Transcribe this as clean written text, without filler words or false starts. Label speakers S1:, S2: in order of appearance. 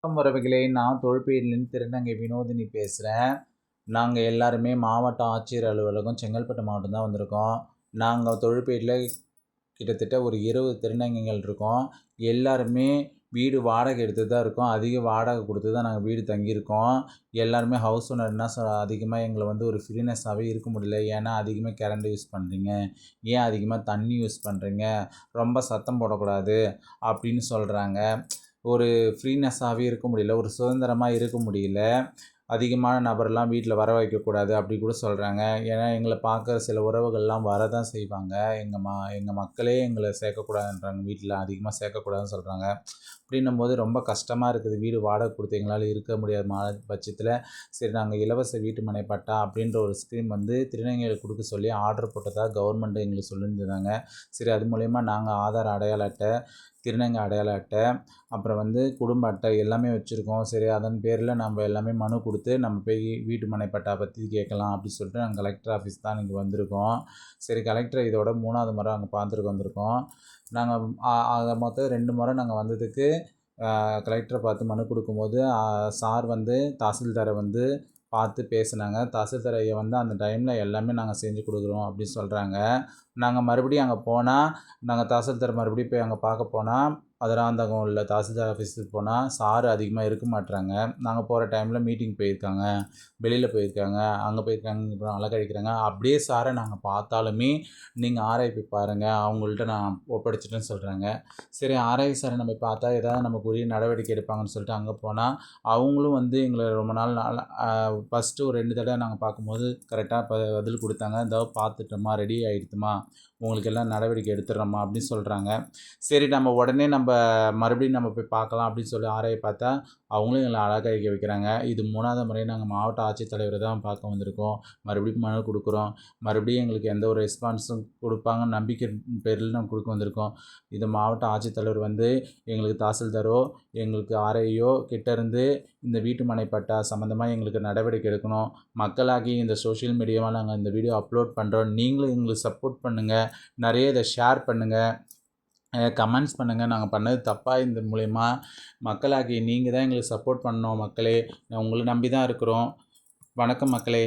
S1: வணக்கம் உறவுகளே, நான் தொழுப்பூர்லேருந்து திருநங்கை வினோதினி பேசுகிறேன். நாங்கள் எல்லாருமே மாவட்ட ஆட்சியர் அலுவலகம் செங்கல்பட்டு மாவட்டம் தான் வந்திருக்கோம். நாங்கள் தொழுப்பூரில் கிட்டத்தட்ட ஒரு 20 திருநங்கைகள் இருக்கோம். எல்லாருமே வீடு வாடகை எடுத்து தான் இருக்கோம். அதிக வாடகை கொடுத்து தான் நாங்கள் வீடு தங்கியிருக்கோம். எல்லாருமே ஹவுஸ் ஓனர்னா அதிகமாக எங்களை ஒரு ஃப்ரீனஸ்ஸாகவே இருக்க முடியல. ஏன்னா அதிகமாக கரண்ட் யூஸ் பண்ணுறீங்க, ஏன் அதிகமாக தண்ணி யூஸ் பண்ணுறீங்க, ரொம்ப சத்தம் போடக்கூடாது அப்படின்னு சொல்கிறாங்க. ஒரு ஃப்ரீனஸ்ஸாகவே இருக்க முடியல, ஒரு சுதந்திரமாக இருக்க முடியல. அதிகமான நபர்லாம் வீட்டில் வர வைக்கக்கூடாது அப்படி கூட சொல்கிறாங்க. ஏன்னா எங்களை பார்க்க சில உறவுகள்லாம் வர தான் செய்வாங்க. எங்கள் மக்களே எங்களை சேர்க்கக்கூடாதுன்றாங்க, வீட்டில் அதிகமாக சேர்க்கக்கூடாதுன்னு சொல்கிறாங்க. அப்படின்னும்போது ரொம்ப கஷ்டமாக இருக்குது. வீடு வாடகை கொடுத்து எங்களால் இருக்க முடியாத பட்சத்தில் சரி நாங்கள் இலவச வீட்டுமனை பட்டா அப்படின்ற ஒரு ஸ்கீம் திருநங்கைகளுக்கு கொடுக்க சொல்லி ஆர்டர் போட்டதாக கவர்மெண்ட் எங்களுக்கு சொல்லியிருந்தாங்க. சரி அது மூலயமா நாங்கள் ஆதார் அடையாள அட்டை, திருநங்கை அடையாள அட்டை, அப்புறம் குடும்ப அட்டை எல்லாமே வச்சுருக்கோம். சரி அதன் பேரில் நம்ம எல்லாமே மனு கொடுத்து நம்ம போய் வீட்டு மனை பட்டா பற்றி கேட்கலாம் அப்படின்னு சொல்லிட்டு நாங்கள் கலெக்டர் ஆஃபீஸ் தான் இன்றைக்கி வந்திருக்கோம். சரி கலெக்டர் இதோட 3வது முறை அங்கே பார்த்துட்டு வந்திருக்கோம். நாங்கள் மொத்தம் 2 முறை நாங்கள் வந்ததுக்கு கலெக்டரை பார்த்து மனு கொடுக்கும்போது சார் தாசில்தாரை பார்த்து பேசுனாங்க. தாசில்தார் ஐயா அந்த டைமில் எல்லாமே நாங்கள் செஞ்சு கொடுக்குறோம் அப்படின்னு சொல்கிறாங்க. நாங்கள் மறுபடியும் அங்கே போனால், நாங்கள் தாசில்தார் மறுபடியும் போய் அங்கே பார்க்க போனால், மதுராந்தகம் உள்ள தாசில்தார் ஆஃபீஸுக்கு போனால் சார் அதிகமாக இருக்க மாட்டுறாங்க. நாங்கள் போகிற டைமில் மீட்டிங் போயிருக்காங்க, வெளியில் போயிருக்காங்க, அங்கே போயிருக்காங்க, அப்புறம் அலக்கழிக்கிறாங்க. அப்படியே சாரை நாங்கள் பார்த்தாலுமே நீங்கள் ஆர்ஐபி பாருங்கள், அவங்கள்ட்ட நான் ஒப்படைச்சிட்டேன்னு சொல்கிறாங்க. சரி ஆர்ஐபி சாரை நம்ம பார்த்தா ஏதாவது நமக்கு உரிய நடவடிக்கை எடுப்பாங்கன்னு சொல்லிட்டு அங்கே போனால், அவங்களும் எங்களை ரொம்ப நாள் ஃபஸ்ட்டு ஒரு 2 தடவை நாங்கள் பார்க்கும்போது கரெக்டாக பதில் கொடுத்தாங்க. இதோ பார்த்துட்டோம்மா, ரெடி ஆகிடுதுமா, உங்களுக்கு எல்லாம் நடவடிக்கை எடுத்துடுறோம்மா அப்படின்னு சொல்கிறாங்க. சரி நம்ம உடனே மறுபடியும் நம்ம போய் பார்க்கலாம் அப்படின்னு சொல்லி ஆராய பார்த்தா அவங்களும் எங்களை அலக்கழிக்க வைக்கிறாங்க. இது 3வது முறை நாங்கள் மாவட்ட ஆட்சித்தலைவரை தான் பார்க்க வந்திருக்கோம். மறுபடியும் மனு கொடுக்குறோம். மறுபடியும் எங்களுக்கு எந்த ஒரு ரெஸ்பான்ஸும் கொடுப்பாங்கன்னு நம்பிக்கை பேரில் நாங்கள் கொடுக்க வந்திருக்கோம். இது மாவட்ட ஆட்சித்தலைவர் எங்களுக்கு தாசில்தாரோ எங்களுக்கு ஆர்ஐயோ கிட்டேருந்து இந்த வீட்டு மனை பட்டா சம்மந்தமாக எங்களுக்கு நடவடிக்கை எடுக்கணும். மக்களாகி இந்த சோஷியல் மீடியாவில் நாங்கள் இந்த வீடியோ அப்லோட் பண்ணுறோம். நீங்களும் எங்களுக்கு சப்போர்ட் பண்ணுங்கள், நிறைய இதை ஷேர் பண்ணுங்கள், கமெண்ட்ஸ் பண்ணுங்கள். நாங்கள் பண்ணது தப்பாக இந்த மூலயமா மக்களாகி நீங்கள் தான் எங்களுக்கு சப்போர்ட் பண்ணணும். மக்களே, உங்களை நம்பி தான் இருக்கிறோம். வணக்கம் மக்களே.